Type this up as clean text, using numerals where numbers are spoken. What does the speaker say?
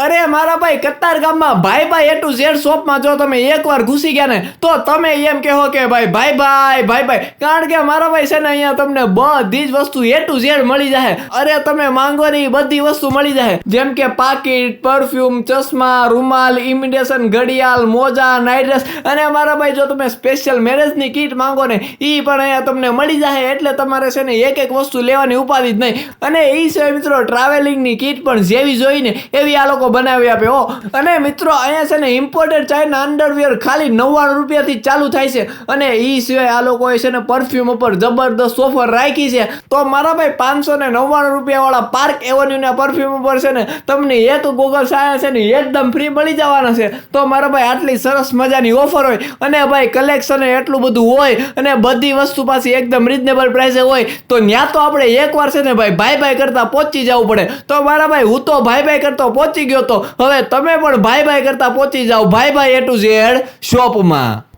અરે મારા ભાઈ કતાર ગામમાં ભાઈ ભાઈ A to Z શોપમાં જો તમે એકવાર ઘૂસી ગયા ને તો તમે એમ કહો કે ભાઈ ભાઈ ભાઈ ભાઈ ભાઈ, કારણ કે મારા ભાઈ છે ને અહીંયા તમને બધી જ વસ્તુ A to Z મળી જાય. અરે તમે માંગવાની બધી વસ્તુ મળી જાય, જેમ કે પાકીટ, પરફ્યુમ, ચશ્મા, રૂમાલ, ઇમિટેશન ઘડિયાળ, મોજા, નાઇટ ડ્રેસ, અને મારા ભાઈ જો તમે સ્પેશિયલ મેરેજની કીટ માંગો ને એ પણ અહીંયા તમને મળી જાય. એટલે તમારે છે ને એક એક વસ્તુ લેવાની ઉપાધિ જ નહીં. અને એ છે મિત્રો ટ્રાવેલિંગની કીટ પણ જેવી જોઈને એવી આ લોકો બનાવી આપે હો. અને મિત્રો અહીંયા છે ને ઇમ્પોર્ટેડ ચાઇના અંડરવેર ખાલી 99 રૂપિયાથી ચાલુ થાય છે. અને એ સિવાય આ લોકોએ છે ને પરફ્યુમ ઉપર જબરદસ્ત ઓફર રાખી છે. તો મારા ભાઈ 599 રૂપિયા વાળા પાર્ક એવન્યુના પરફ્યુમ ઉપર છે ને તમને એક ગોગલ્સ આયા છે ને એકદમ ફ્રી મળી જવાના છે. તો મારા ભાઈ આટલી સરસ મજાની ઓફર હોય અને ભાઈ કલેક્શન એટલું બધું હોય અને બધી વસ્તુ પાછી એકદમ રીઝનેબલ પ્રાઇસે હોય તો ત્યાં તો આપણે એકવાર છે ને ભાઈ ભાઈ ભાઈ કરતા પહોંચી જવું પડે. તો મારા ભાઈ હું તો ભાઈ ભાઈ કરતો પહોંચી ગયો, તો હવે તમે પણ ભાઈ ભાઈ કરતા પહોંચી જાઓ ભાઈ ભાઈ A to Z શોપમાં.